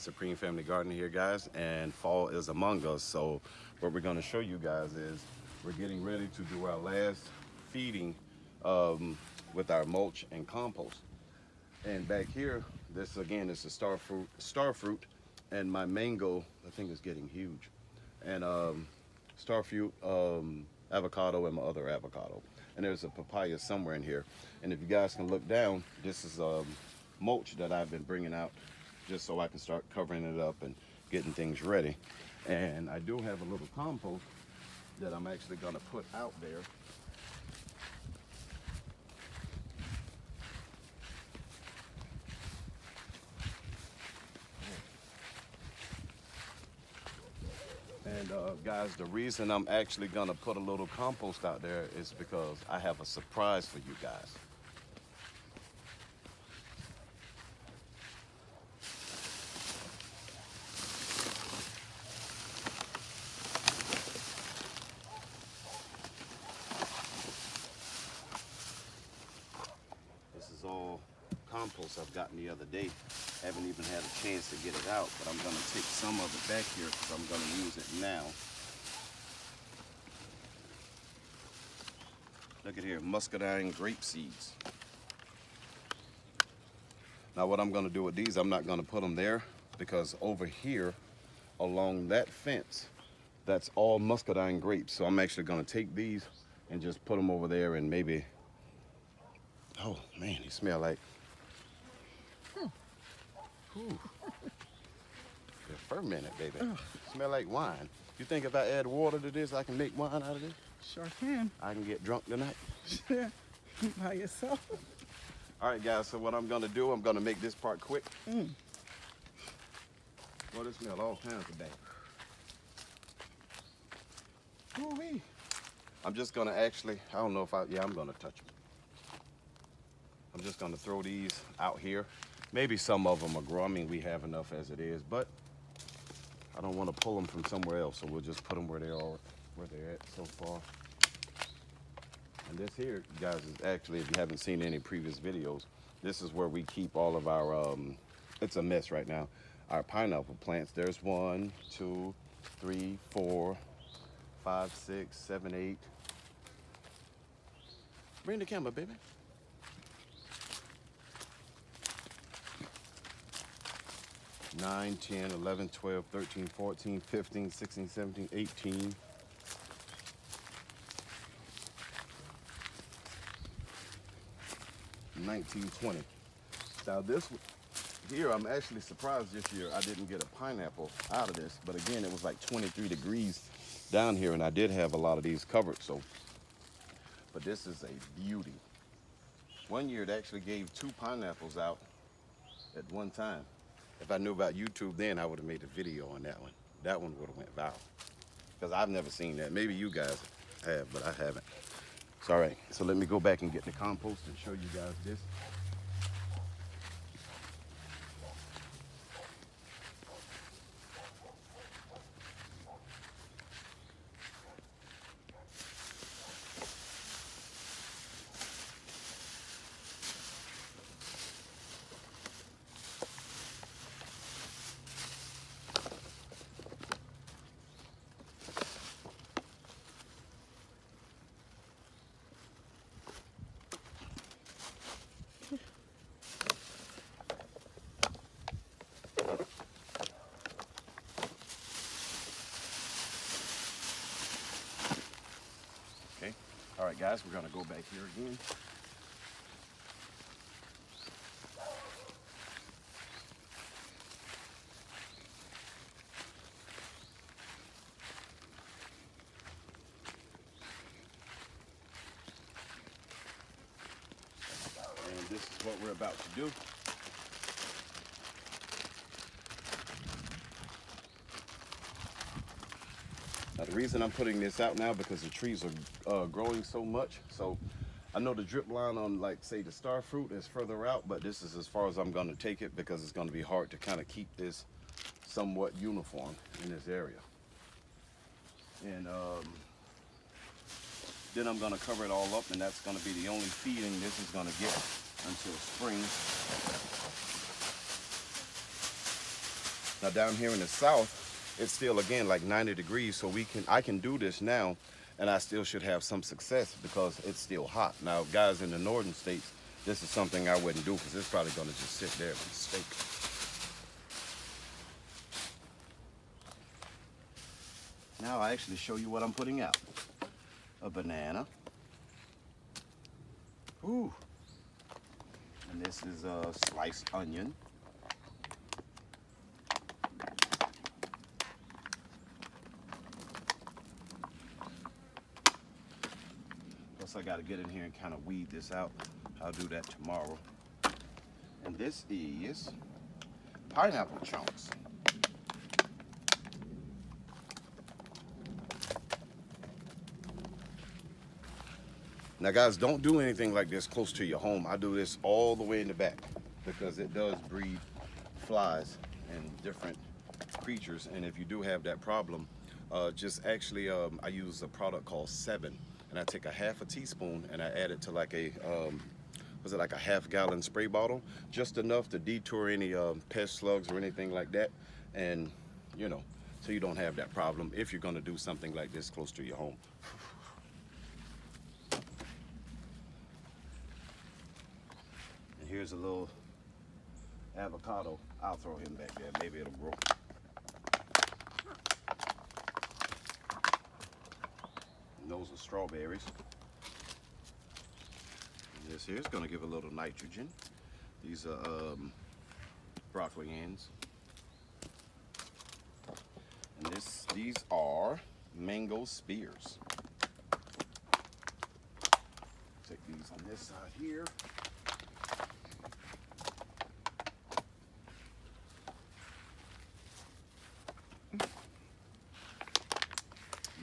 Supreme Family Garden here, guys, and fall is among us. So what we're going to show you guys is we're getting ready to do our last feeding with our mulch and compost. And back here, this again is the star fruit, and my mango, I think, is getting huge. And star fruit, avocado, and my other avocado. And there's a papaya somewhere in here. And if you guys can look down, this is mulch that I've been bringing out just so I can start covering it up and getting things ready. And I do have a little compost that I'm actually going to put out there. And guys, the reason I'm actually going to put a little compost out there is because I have a surprise for you guys. This is all compost I've gotten the other day. Haven't even had a chance to get it out, but I'm going to take some of it back here because I'm going to use it now. Look at here, muscadine grape seeds. Now what I'm going to do with these, I'm not going to put them there because over here along that fence, that's all muscadine grapes. So I'm actually going to take these and just put them over there and maybe, oh man, they smell like, Ooh. They're fermented, baby. Smell like wine. You think if I add water to this, I can make wine out of this? Sure can. I can get drunk tonight? Yeah, by yourself. All right, guys, so what I'm gonna do, I'm gonna make this part quick. Well, this smells all kinds of bad. Ooh-wee. I'm just gonna actually, I don't know if I'm gonna touch them. I'm just gonna throw these out here. Maybe some of them are grow. I mean, we have enough as it is, but I don't want to pull them from somewhere else, so we'll just put them where they are, where they're at so far. And this here, guys, is actually, if you haven't seen any previous videos, this is where we keep all of our, it's a mess right now, our pineapple plants. There's 1, 2, 3, 4, 5, 6, 7, 8. Bring the camera, baby. 9, 10, 11, 12, 13, 14, 15, 16, 17, 18. 19, 20. Now this here, I'm actually surprised this year I didn't get a pineapple out of this. But again, it was like 23 degrees down here and I did have a lot of these covered. So, but this is a beauty. One year it actually gave 2 pineapples out at one time. If I knew about YouTube then, I would have made a video on that one. That one would have went viral. Because I've never seen that. Maybe you guys have, but I haven't. It's all right. So let me go back and get the compost and show you guys this. Okay. All right, guys, we're gonna go back here again. And this is what we're about to do. Now the reason I'm putting this out now because the trees are growing so much. So I know the drip line on, like, say, the star fruit is further out, but this is as far as I'm going to take it because it's going to be hard to kind of keep this somewhat uniform in this area. And then I'm going to cover it all up, and that's going to be the only feeding this is going to get until spring. Now down here in the south, it's still again like 90 degrees, so I can do this now, and I still should have some success because it's still hot. Now, guys in the northern states, this is something I wouldn't do because it's probably gonna just sit there and steak. Now I actually show you what I'm putting out. A banana. Ooh. And this is a sliced onion. Plus I gotta get in here and kind of weed this out. I'll do that tomorrow. And this is pineapple chunks. Now guys, don't do anything like this close to your home. I do this all the way in the back because it does breed flies and different creatures. And if you do have that problem, just actually, I use a product called Sevin, and I take a half a teaspoon and I add it to like a, was it like a half-gallon spray bottle? Just enough to detour any pest slugs or anything like that. And, you know, so you don't have that problem if you're gonna do something like this close to your home. Here's a little avocado. I'll throw him back there. Maybe it'll grow. And those are strawberries. And this here is going to give a little nitrogen. These are broccoli ends. And these are mango spears. Take these on this side here.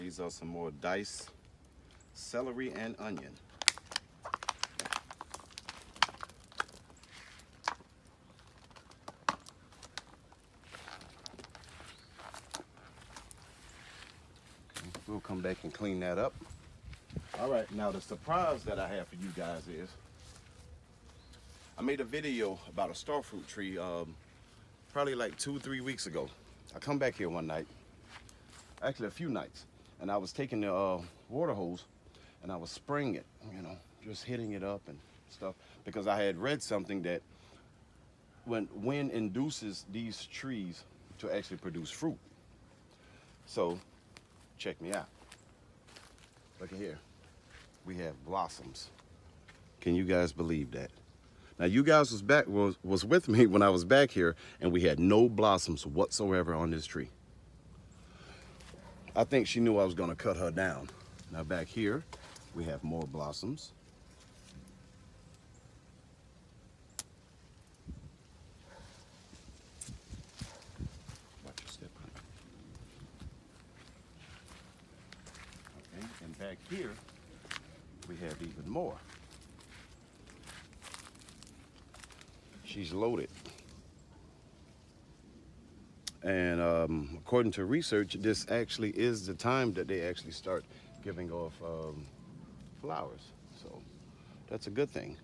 These are some more diced celery and onion. Okay, we'll come back and clean that up. All right, now the surprise that I have for you guys is I made a video about a starfruit tree probably like 2-3 weeks ago. I come back here one night, actually a few nights, and I was taking the water hose and I was spraying it, you know, just hitting it up and stuff, because I had read something that when wind induces these trees to actually produce fruit. So check me out. Look at here. We have blossoms. Can you guys believe that? Now you guys was with me when I was back here and we had no blossoms whatsoever on this tree. I think she knew I was gonna cut her down. Now back here, we have more blossoms. Watch your step, honey. Okay, and back here, we have even more. She's loaded. And according to research, this actually is the time that they actually start giving off flowers. So that's a good thing.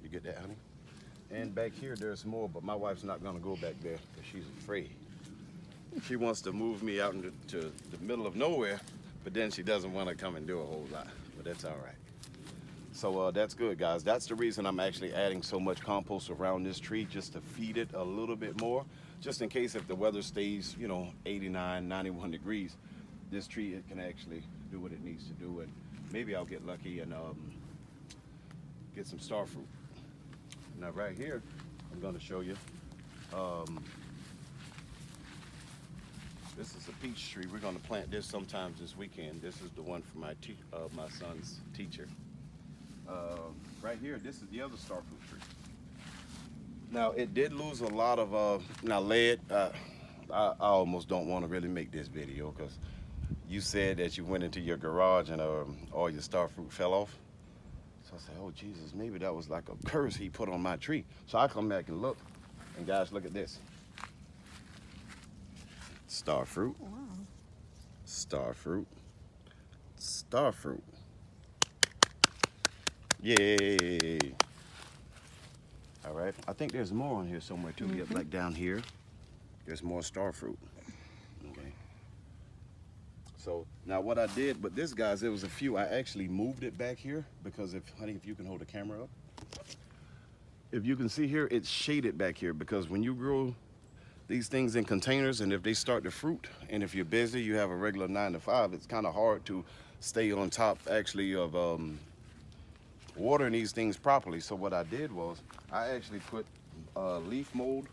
You get that, honey? And back here, there's more, but my wife's not gonna go back there because she's afraid. She wants to move me out into the middle of nowhere, but then she doesn't want to come and do a whole lot, but that's all right. So that's good, guys. That's the reason I'm actually adding so much compost around this tree, just to feed it a little bit more, just in case if the weather stays, you know, 89, 91 degrees, this tree, it can actually do what it needs to do, and maybe I'll get lucky and get some star fruit. Now right here, I'm gonna show you, this is a peach tree. We're gonna plant this sometimes this weekend. This is the one for my son's teacher. Right here, this is the other starfruit tree. Now it did lose a lot of now lead. I almost don't want to really make this video because you said that you went into your garage and all your starfruit fell off. So I said, oh Jesus, maybe that was like a curse he put on my tree. So I come back and look, and guys, look at this. Starfruit. Wow. Starfruit. Starfruit. Yay. All right, I think there's more on here somewhere too. Yep, like down here. There's more star fruit. Okay. So now what I did with this, guys, it was a few. I actually moved it back here because honey, if you can hold the camera up. If you can see here, it's shaded back here because when you grow these things in containers and if they start to fruit and if you're busy, you have a regular 9 to 5, it's kind of hard to stay on top actually of watering these things properly. So what I did was I actually put leaf mold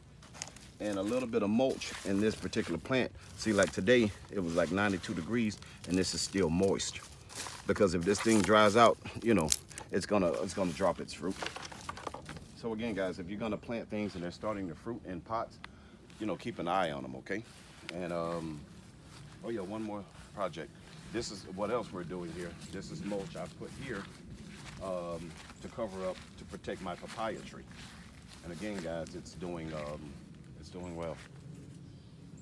and a little bit of mulch in this particular plant. See, like today it was like 92 degrees and this is still moist because if this thing dries out, you know, it's gonna drop its fruit. So again, guys, if you're gonna plant things and they're starting to fruit in pots, you know, keep an eye on them, okay? And oh yeah, one more project. This is what else we're doing here. This is mulch I put here to cover up, to protect my papaya tree. And again, guys, it's doing well.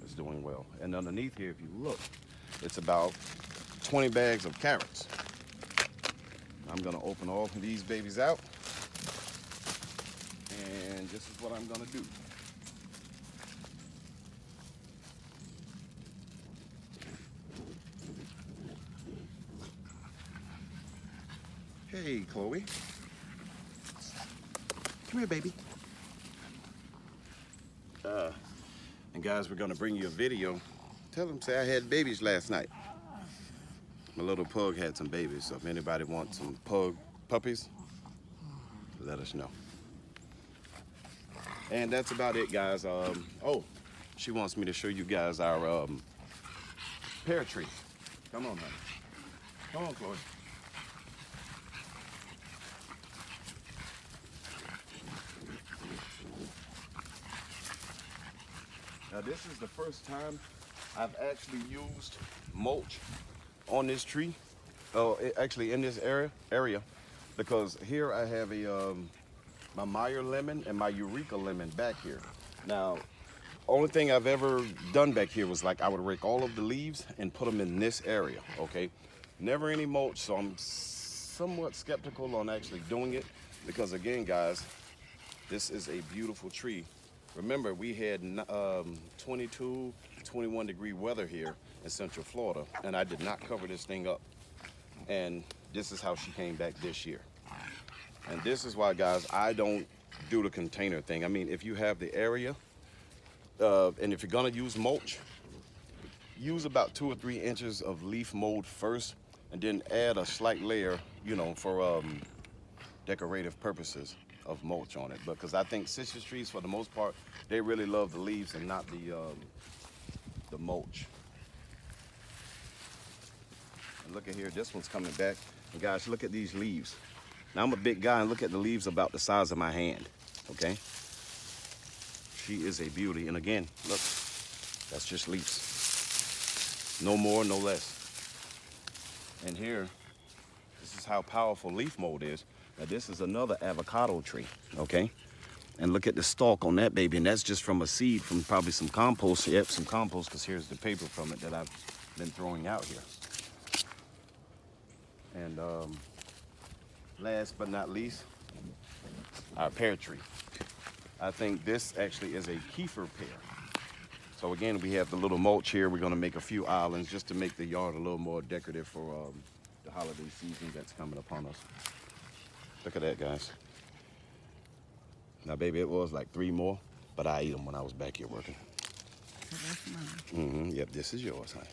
It's doing well. And underneath here, if you look, it's about 20 bags of carrots. I'm gonna open all of these babies out. And this is what I'm gonna do. Hey, Chloe. Come here, baby. And guys, we're gonna bring you a video. Tell them, say I had babies last night. My little pug had some babies, so if anybody wants some puppies, let us know. And that's about it, guys. Oh, she wants me to show you guys our pear tree. Come on, honey. Come on, Chloe. Now this is the first time I've actually used mulch on this tree. Oh, actually in this area, because here I have a my Meyer lemon and my Eureka lemon back here. Now, only thing I've ever done back here was like I would rake all of the leaves and put them in this area. Okay, never any mulch, so I'm somewhat skeptical on actually doing it because again, guys, this is a beautiful tree. Remember, we had 22, 21 degree weather here in Central Florida, and I did not cover this thing up. And this is how she came back this year. And this is why, guys, I don't do the container thing. I mean, if you have the area, and if you're gonna use mulch, use about 2 or 3 inches of leaf mold first, and then add a slight layer, you know, for decorative purposes of mulch on it, because I think citrus trees, for the most part, they really love the leaves and not the mulch. And look at here, this one's coming back. And guys, look at these leaves. Now I'm a big guy, and look at the leaves about the size of my hand. Okay, she is a beauty. And again, look, that's just leaves. No more, no less. And here, this is how powerful leaf mold is. Now this is another avocado tree, okay? And look at the stalk on that baby, and that's just from a seed from probably some compost. Yep, some compost, because here's the paper from it that I've been throwing out here. And last but not least, our pear tree. I think this actually is a kefir pear. So again, we have the little mulch here. We're gonna make a few islands just to make the yard a little more decorative for the holiday season that's coming upon us. Look at that, guys. Now, baby, it was like 3 more, but I ate them when I was back here working. That's mine. Yep, this is yours, honey.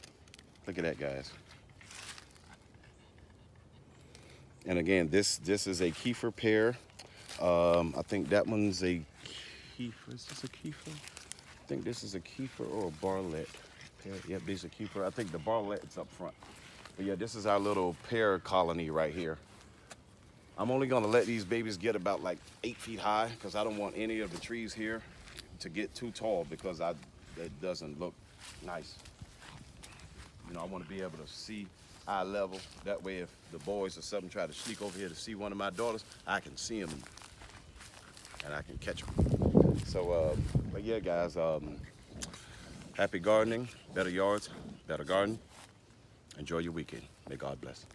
Look at that, guys. And again, this is a kefir pear. I think that one's a kefir. Is this a kefir? I think this is a kefir or a barlett pear. Yep, these are kefir. I think the barlett is up front. But yeah, this is our little pear colony right here. I'm only gonna let these babies get about like 8 feet high because I don't want any of the trees here to get too tall because it doesn't look nice. You know, I want to be able to see eye level. That way, if the boys or something try to sneak over here to see one of my daughters, I can see them and I can catch them. So, but yeah, guys, happy gardening, better yards, better garden. Enjoy your weekend. May God bless.